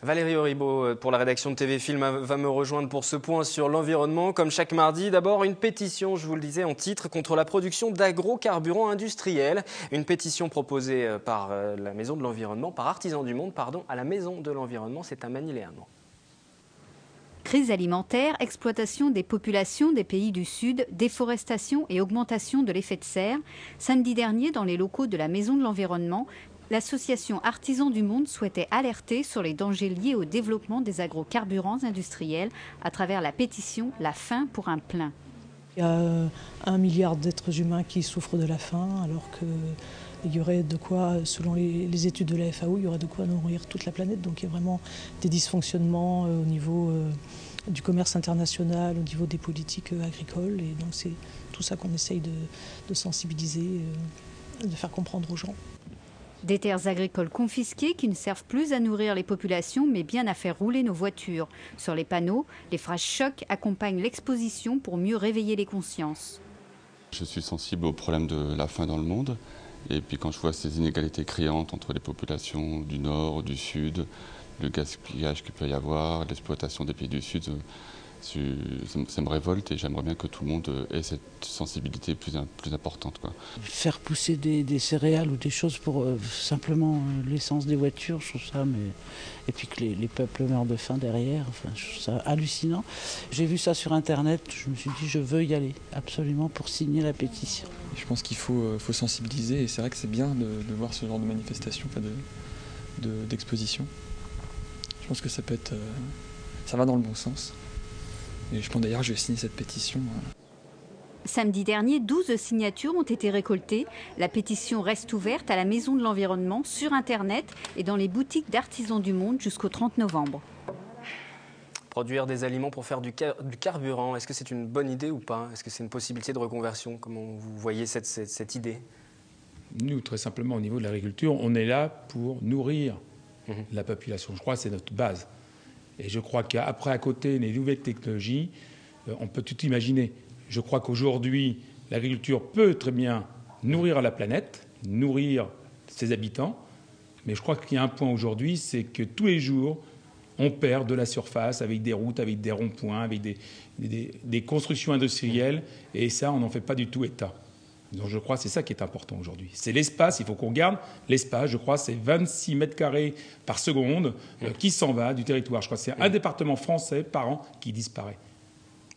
Valérie Auribeau, pour la rédaction de TV Film, va me rejoindre pour ce point sur l'environnement. Comme chaque mardi, d'abord une pétition, je vous le disais en titre, contre la production d'agrocarburants industriels. Une pétition proposée par la Maison de l'Environnement, par Artisans du Monde, pardon, à la Maison de l'Environnement, c'est à Magny-les-Hameaux. Crise alimentaire, exploitation des populations des pays du Sud, déforestation et augmentation de l'effet de serre. Samedi dernier, dans les locaux de la Maison de l'Environnement, l'association Artisans du Monde souhaitait alerter sur les dangers liés au développement des agrocarburants industriels à travers la pétition « La faim pour un plein ». Il y a 1 milliard d'êtres humains qui souffrent de la faim, alors qu'il y aurait de quoi, selon les études de la FAO, il y aurait de quoi nourrir toute la planète. Donc il y a vraiment des dysfonctionnements au niveau du commerce international, au niveau des politiques agricoles. Et donc c'est tout ça qu'on essaye de sensibiliser, de faire comprendre aux gens. Des terres agricoles confisquées qui ne servent plus à nourrir les populations, mais bien à faire rouler nos voitures. Sur les panneaux, les phrases chocs accompagnent l'exposition pour mieux réveiller les consciences. Je suis sensible au problème de la faim dans le monde. Et puis quand je vois ces inégalités criantes entre les populations du Nord, du Sud, le gaspillage qu'il peut y avoir, l'exploitation des pays du Sud, ça me révolte et j'aimerais bien que tout le monde ait cette sensibilité plus importante, quoi. Faire pousser des céréales ou des choses pour simplement l'essence des voitures, je trouve ça, et puis que les peuples meurent de faim derrière, enfin, je trouve ça hallucinant. J'ai vu ça sur Internet, je me suis dit je veux y aller, absolument, pour signer la pétition. Je pense qu'il faut sensibiliser et c'est vrai que c'est bien de voir ce genre de manifestation, enfin d'exposition. Je pense que ça peut être, ça va dans le bon sens. Et je pense d'ailleurs que je vais signer cette pétition. Samedi dernier, 12 signatures ont été récoltées. La pétition reste ouverte à la Maison de l'Environnement, sur Internet et dans les boutiques d'Artisans du Monde jusqu'au 30 novembre. Produire des aliments pour faire du carburant, est-ce que c'est une bonne idée ou pas? Est-ce que c'est une possibilité de reconversion? Comment vous voyez cette idée? Nous, très simplement, au niveau de l'agriculture, on est là pour nourrir la population. Je crois que c'est notre base. Et je crois qu'après, à côté, les nouvelles technologies, on peut tout imaginer. Je crois qu'aujourd'hui, l'agriculture peut très bien nourrir la planète, nourrir ses habitants. Mais je crois qu'il y a un point aujourd'hui, c'est que tous les jours, on perd de la surface avec des routes, avec des ronds-points, avec des constructions industrielles. Et ça, on n'en fait pas du tout état. Donc je crois que c'est ça qui est important aujourd'hui. C'est l'espace, il faut qu'on garde l'espace. Je crois que c'est 26 mètres carrés par seconde qui s'en va du territoire. Je crois que c'est un département français par an qui disparaît.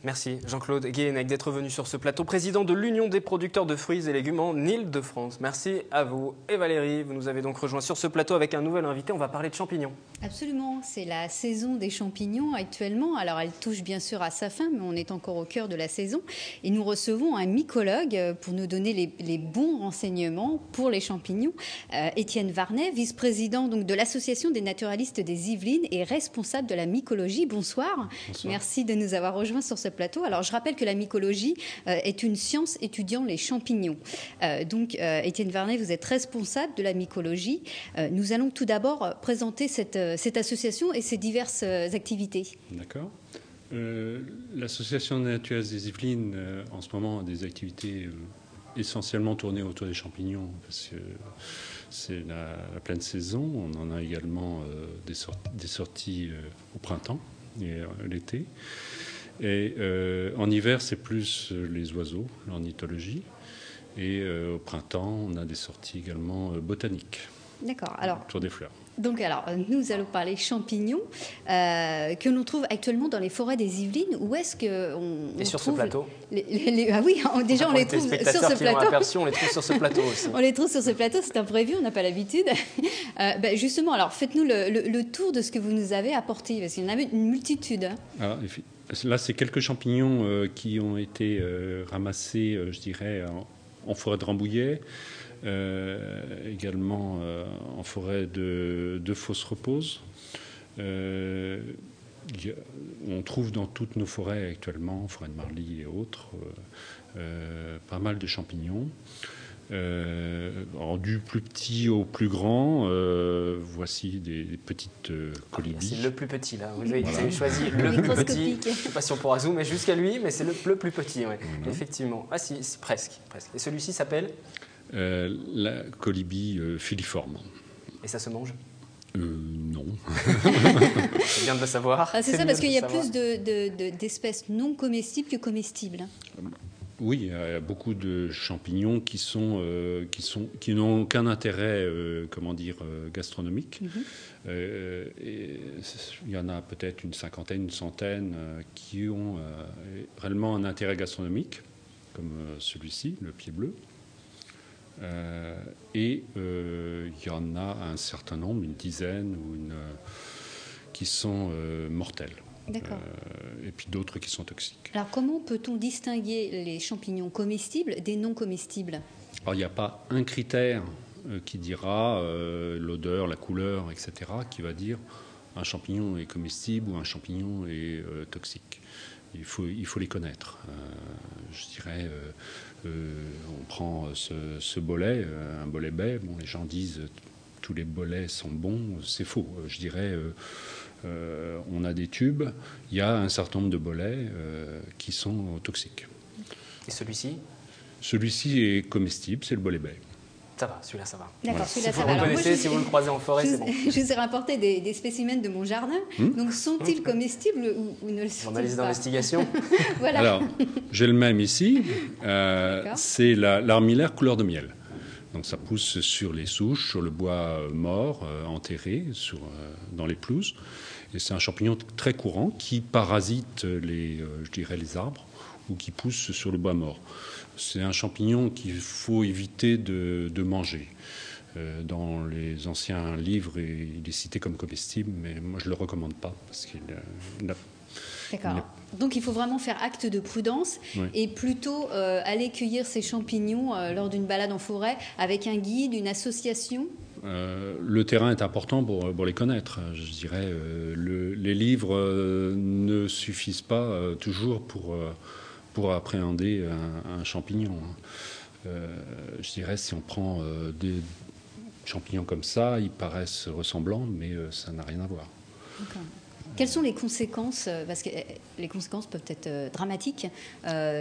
Merci Jean-Claude Guéhenec d'être venu sur ce plateau, président de l'Union des producteurs de fruits et légumes en Île-de-France. Merci à vous. Et Valérie, vous nous avez donc rejoint sur ce plateau avec un nouvel invité. On va parler de champignons. Absolument, c'est la saison des champignons actuellement. Alors elle touche bien sûr à sa fin, mais on est encore au cœur de la saison. Et nous recevons un mycologue pour nous donner les bons renseignements pour les champignons. Étienne Varnet, vice-président donc, de l'Association des naturalistes des Yvelines et responsable de la mycologie. Bonsoir. Bonsoir. Merci de nous avoir rejoints sur ce plateau. Alors, je rappelle que la mycologie est une science étudiant les champignons. Donc, Étienne Varnet, vous êtes responsable de la mycologie. Nous allons tout d'abord présenter cette association et ses diverses activités. D'accord. L'association des naturalistes des Yvelines, en ce moment, a des activités essentiellement tournées autour des champignons, parce que c'est la pleine saison. On en a également des sorties au printemps et l'été. Et en hiver, c'est plus les oiseaux, l'ornithologie. Et au printemps, on a des sorties également botaniques. D'accord. Alors, autour des fleurs. Donc, alors, nous allons parler champignons que l'on trouve actuellement dans les forêts des Yvelines. Où est-ce qu'on Et sur ce plateau Ah oui, déjà, on les trouve sur ce plateau. On les trouve sur ce plateau aussi. On les trouve sur ce plateau, c'est imprévu, on n'a pas l'habitude. Justement, alors, faites-nous le tour de ce que vous nous avez apporté, parce qu'il y en avait une multitude. Alors, là, c'est quelques champignons qui ont été ramassés, je dirais, en forêt de Rambouillet, également en forêt de Fos-Repose. On trouve dans toutes nos forêts actuellement, forêt de Marly et autres, pas mal de champignons. Du plus petit au plus grand, voici des petites colibris. C'est le plus petit là, vous avez choisi le plus petit. Je ne sais pas si on pourra zoomer jusqu'à lui, mais c'est le plus petit, ouais. Effectivement. Ah si, presque. Et celui-ci s'appelle la colibri filiforme. Et ça se mange? Non. C'est bien de le savoir. Ah, c'est ça, parce qu'il y a plus d'espèces non comestibles que comestibles. Oui, il y a beaucoup de champignons qui n'ont aucun intérêt, gastronomique. Et il y en a peut-être une cinquantaine, une centaine qui ont réellement un intérêt gastronomique, comme celui-ci, le pied bleu. Et il y en a un certain nombre, une dizaine, qui sont mortels. D'accord. Et puis d'autres qui sont toxiques. Alors comment peut-on distinguer les champignons comestibles des non comestibles? Alors il n'y a pas un critère qui dira l'odeur, la couleur, etc., qui va dire un champignon est comestible ou un champignon est toxique. Il faut les connaître. Je dirais, on prend ce bolet, un bolet baie. Bon, les gens disent tous les bolets sont bons. C'est faux. Je dirais, on a des tubes. Il y a un certain nombre de bolets qui sont toxiques. Et celui-ci? Celui-ci est comestible, c'est le bolet baie. Ça va, celui-là, ça va. D'accord, Si celui-là, vous ça le va. Alors, reconnaissez, moi, si vous le croisez en forêt, c'est bon. Je vous ai rapporté des spécimens de mon jardin. Donc, sont-ils comestibles ou ne le sont-ils pas? Journaliste d'investigation. Voilà. Alors, j'ai le même ici. C'est l'armillaire couleur de miel. Donc, ça pousse sur les souches, sur le bois mort, enterré, dans les pelouses. Et c'est un champignon très courant qui parasite les arbres ou qui pousse sur le bois mort. C'est un champignon qu'il faut éviter de manger. Dans les anciens livres, il est cité comme comestible, mais moi je ne le recommande pas parce qu'il n'a. D'accord. Donc il faut vraiment faire acte de prudence et plutôt aller cueillir ces champignons lors d'une balade en forêt avec un guide, une association. Le terrain est important pour les connaître. Je dirais, les livres ne suffisent pas toujours pour appréhender un champignon. Je dirais, si on prend des champignons comme ça, ils paraissent ressemblants, mais ça n'a rien à voir. D'accord. Quelles sont les conséquences? Parce que les conséquences peuvent être dramatiques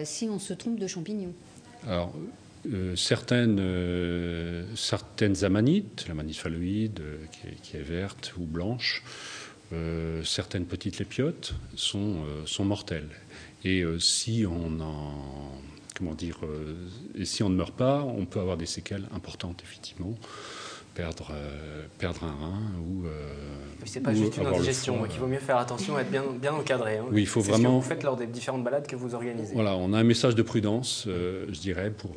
si on se trompe de champignons. Alors, certaines amanites, l'amanite phalloïde qui est verte ou blanche, certaines petites lépiotes sont mortelles. Et si on ne meurt pas, on peut avoir des séquelles importantes, effectivement. Perdre un rein ou. C'est pas juste une indigestion, donc il vaut mieux faire attention, être bien encadré. Hein. Oui, il faut c'est vraiment. Ce que vous faites lors des différentes balades que vous organisez. Voilà, on a un message de prudence, je dirais, pour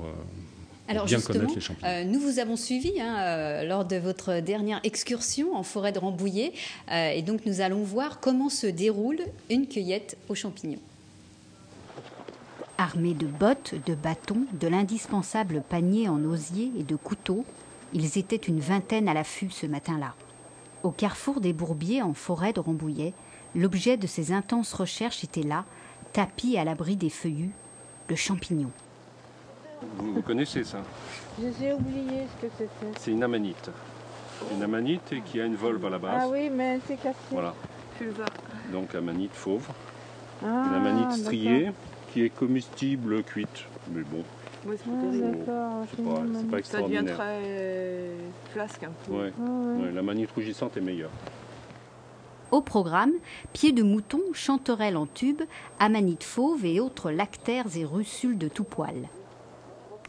bien connaître les champignons. Nous vous avons suivi lors de votre dernière excursion en forêt de Rambouillet, et donc nous allons voir comment se déroule une cueillette aux champignons. Armés de bottes, de bâtons, de l'indispensable panier en osier et de couteaux, ils étaient une vingtaine à l'affût ce matin-là. Au carrefour des Bourbiers, en forêt de Rambouillet, l'objet de ces intenses recherches était là, tapi à l'abri des feuillus, le champignon. Vous connaissez ça? J'ai oublié ce que c'était. C'est une amanite. Une amanite qui a une volve à la base. Ah oui, mais c'est cassé. Voilà. Je le vois. Donc amanite fauve. Ah, une amanite striée qui est comestible cuite. Mais bon. Oui, c'est pas extraordinaire. Ça devient très flasque un peu. Ouais. Ouais, l'amanite rougissante est meilleure. Au programme, pieds de mouton, chanterelles en tube, amanite fauve et autres lactaires et russules de tout poil.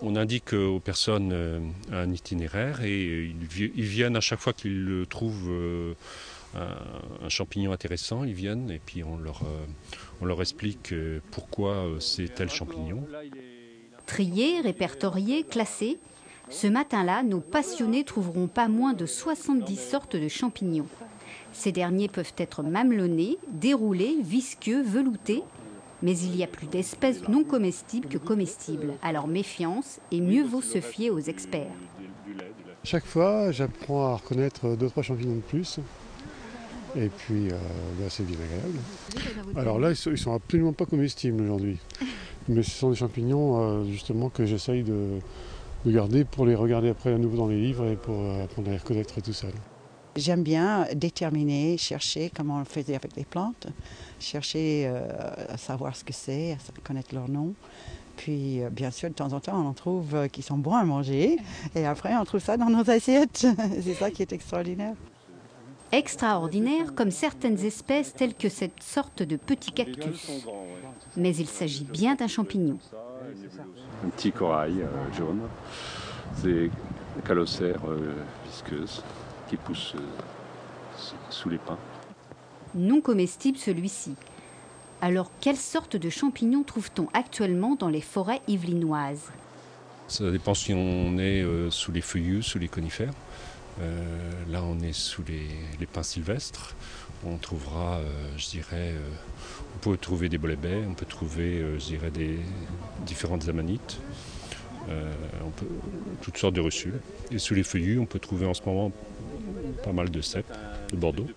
On indique aux personnes un itinéraire et ils viennent à chaque fois qu'ils trouvent un champignon intéressant, ils viennent et puis on leur explique pourquoi c'est tel champignon. Triés, répertoriés, classés, ce matin-là, nos passionnés trouveront pas moins de 70 sortes de champignons. Ces derniers peuvent être mamelonnés, déroulés, visqueux, veloutés, mais il y a plus d'espèces non comestibles que comestibles. Alors méfiance et mieux vaut se fier aux experts. Chaque fois, j'apprends à reconnaître 2-3 champignons de plus. Et puis, c'est bien agréable. Alors là, ils sont absolument pas comestibles aujourd'hui. Mais ce sont des champignons, justement, que j'essaye de garder pour les regarder après à nouveau dans les livres et pour apprendre à les reconnaître tout seul. J'aime bien déterminer, chercher comment on le faisait avec les plantes, chercher à savoir ce que c'est, à connaître leur nom. Puis, bien sûr, de temps en temps, on en trouve qui sont bons à manger. Et après, on trouve ça dans nos assiettes. C'est ça qui est extraordinaire. extraordinaire comme certaines espèces telles que cette sorte de petit cactus. Mais il s'agit bien d'un champignon. Un petit corail jaune, c'est une calocère visqueuse qui pousse sous les pins. Non comestible celui-ci. Alors, quelle sorte de champignon trouve-t-on actuellement dans les forêts yvelinoises? Ça dépend si on est sous les feuillus, sous les conifères. Là, on est sous les pins sylvestres. On trouvera, on peut trouver des bolets-baies, on peut trouver, des différentes amanites, toutes sortes de russules. Et sous les feuillus, on peut trouver en ce moment pas mal de cèpes, de Bordeaux.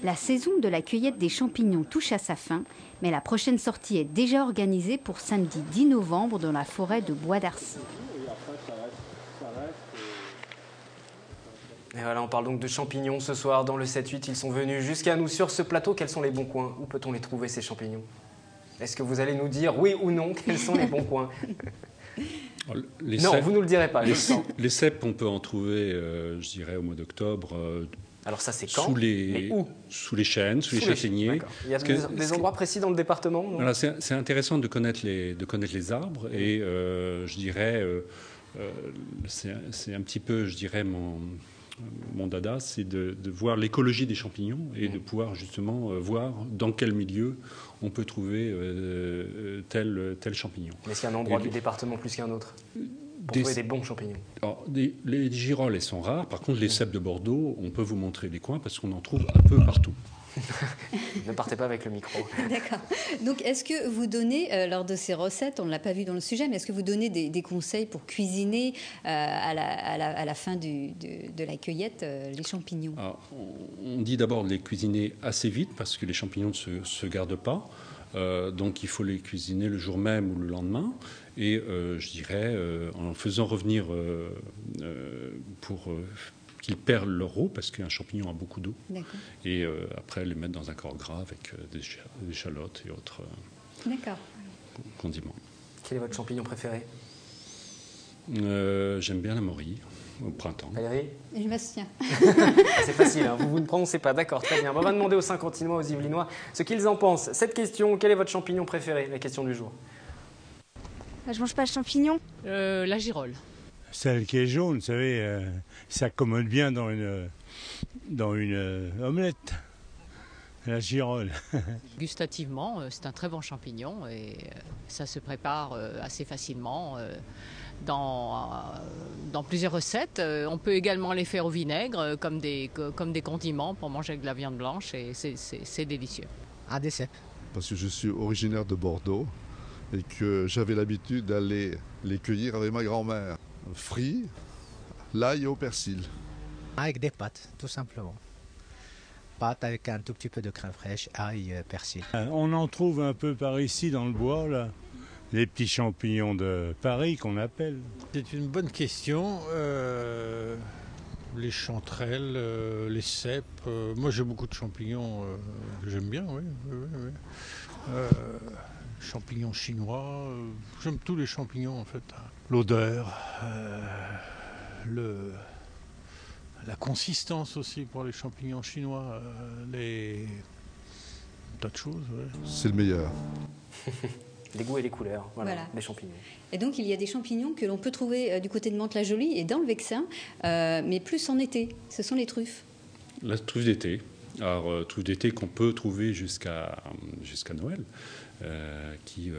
La saison de la cueillette des champignons touche à sa fin, mais la prochaine sortie est déjà organisée pour samedi 10 novembre dans la forêt de Bois d'Arcy. Et voilà, on parle donc de champignons ce soir dans le 7-8. Ils sont venus jusqu'à nous sur ce plateau. Quels sont les bons coins? Où peut-on les trouver, ces champignons? Est-ce que vous allez nous dire oui ou non quels sont les bons coins? Non, vous ne nous le direz pas. Les cèpes, on peut en trouver, au mois d'octobre. Alors ça, c'est quand? Sous les chênes, sous les châtaigniers. Il y a des endroits précis dans le département? Voilà, c'est intéressant de connaître les arbres. Et c'est un petit peu, mon dada, c'est de voir l'écologie des champignons et de pouvoir justement voir dans quel milieu on peut trouver tel champignon. Est-ce qu'il y a un endroit du département plus qu'un autre pour trouver des bons champignons? Alors, les girolles, elles sont rares. Par contre, les cèpes de Bordeaux, on peut vous montrer les coins parce qu'on en trouve un peu partout. Ne partez pas avec le micro. D'accord. Donc, est-ce que vous donnez, lors de ces recettes, on ne l'a pas vu dans le sujet, mais est-ce que vous donnez des conseils pour cuisiner à la fin de la cueillette les champignons? Alors, on dit d'abord de les cuisiner assez vite parce que les champignons ne se gardent pas. Donc, il faut les cuisiner le jour même ou le lendemain. Et en faisant revenir pour qu'ils perdent leur eau, parce qu'un champignon a beaucoup d'eau. Et après, les mettre dans un corps gras avec des échalotes et autres condiments. Quel est votre champignon préféré? J'aime bien la morille au printemps. Valérie? Je m'abstiens. C'est facile, hein, vous ne prononcez pas. D'accord, très bien. On va demander aux Saint-Quentinois, aux Yvelinois, ce qu'ils en pensent. Cette question, quel est votre champignon préféré? La question du jour. Je mange pas de champignons. La girole. Celle qui est jaune, vous savez, ça s'accommode bien dans une omelette. La girole. Gustativement, c'est un très bon champignon et ça se prépare assez facilement dans plusieurs recettes. On peut également les faire au vinaigre comme des condiments pour manger avec de la viande blanche et c'est délicieux. Des cèpes. Parce que je suis originaire de Bordeaux et que j'avais l'habitude d'aller les cueillir avec ma grand-mère. Frits, l'ail au persil. Avec des pâtes, tout simplement. Pâtes avec un tout petit peu de crème fraîche, ail, persil. On en trouve un peu par ici dans le bois, là. Les petits champignons de Paris qu'on appelle. C'est une bonne question. Les chanterelles, les cèpes. Moi j'ai beaucoup de champignons que j'aime bien, oui. Champignons chinois, j'aime tous les champignons en fait. L'odeur, la consistance aussi pour les champignons chinois, tas de choses. Ouais. C'est le meilleur. Les goûts et les couleurs, voilà. Des champignons. Et donc il y a des champignons que l'on peut trouver du côté de Mantes-la-Jolie et dans le Vexin, mais plus en été. Ce sont les truffes. La truffe d'été. Alors, truffe d'été qu'on peut trouver jusqu'à Noël. Qui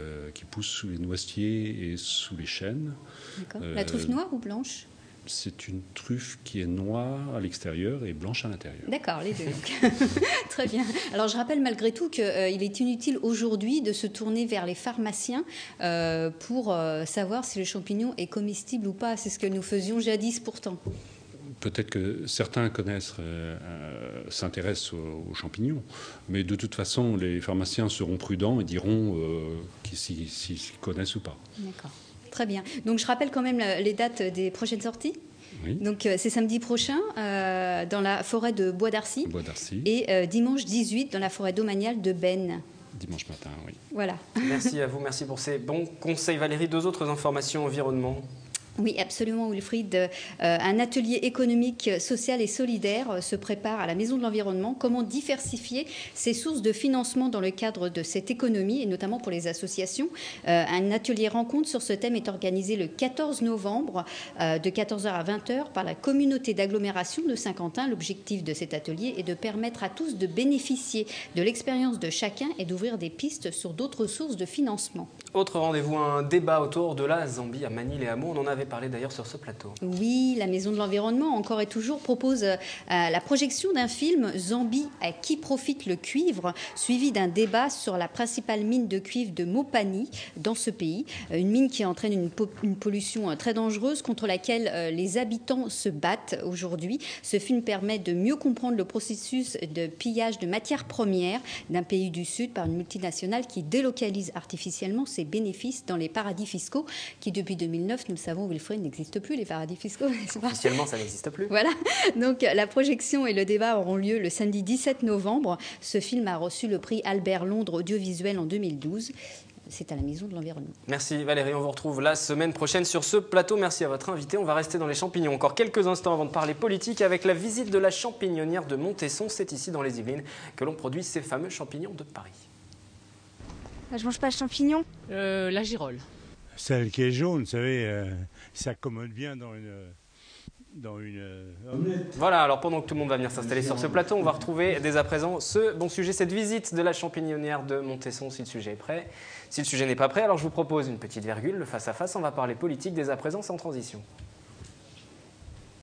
pousse sous les noisetiers et sous les chênes. La truffe noire ou blanche? C'est une truffe qui est noire à l'extérieur et blanche à l'intérieur. D'accord, les deux. Très bien. Alors je rappelle malgré tout qu'il est inutile aujourd'hui de se tourner vers les pharmaciens pour savoir si le champignon est comestible ou pas. C'est ce que nous faisions jadis pourtant. Peut-être que certains s'intéressent aux champignons, mais de toute façon, les pharmaciens seront prudents et diront s'ils connaissent ou pas. D'accord. Très bien. Donc, je rappelle quand même les dates des prochaines sorties. Oui. Donc, c'est samedi prochain dans la forêt de Bois d'Arcy. Et dimanche 18 dans la forêt domaniale de Bennes. Dimanche matin, oui. Voilà. Merci à vous, merci pour ces bons conseils. Valérie, deux autres informations environnement. Oui, absolument, Wilfried. Un atelier économique, social et solidaire se prépare à la Maison de l'Environnement. Comment diversifier ses sources de financement dans le cadre de cette économie, et notamment pour les associations. Un atelier rencontre sur ce thème est organisé le 14 novembre de 14h à 20h par la communauté d'agglomération de Saint-Quentin. L'objectif de cet atelier est de permettre à tous de bénéficier de l'expérience de chacun et d'ouvrir des pistes sur d'autres sources de financement. Autre rendez-vous, un débat autour de la Zambie à Manille-les-Hameaux. On en avait parlé d'ailleurs sur ce plateau. Oui, la Maison de l'Environnement, encore et toujours, propose la projection d'un film Zambie, à qui profite le cuivre, suivi d'un débat sur la principale mine de cuivre de Mopani dans ce pays. Une mine qui entraîne une pollution très dangereuse contre laquelle les habitants se battent aujourd'hui. Ce film permet de mieux comprendre le processus de pillage de matières premières d'un pays du Sud par une multinationale qui délocalise artificiellement ses bénéfices dans les paradis fiscaux qui, depuis 2009, nous le savons, Wilfried, n'existe plus, les paradis fiscaux, n'est-ce pas ? Officiellement, ça n'existe plus. Voilà. Donc, la projection et le débat auront lieu le samedi 17 novembre. Ce film a reçu le prix Albert Londres audiovisuel en 2012. C'est à la Maison de l'Environnement. Merci Valérie, on vous retrouve la semaine prochaine sur ce plateau. Merci à votre invité. On va rester dans les champignons encore quelques instants avant de parler politique avec la visite de la champignonnière de Montesson. C'est ici dans les Yvelines que l'on produit ces fameux champignons de Paris. Je mange pas de champignons. La girole. Celle qui est jaune, vous savez, ça s'accommode bien dans une omelette. Voilà, alors pendant que tout le monde va venir s'installer sur ce plateau, on va retrouver dès à présent ce bon sujet, cette visite de la champignonnière de Montesson, si le sujet est prêt. Si le sujet n'est pas prêt, alors je vous propose une petite virgule, le face-à-face, on va parler politique dès à présent sans transition.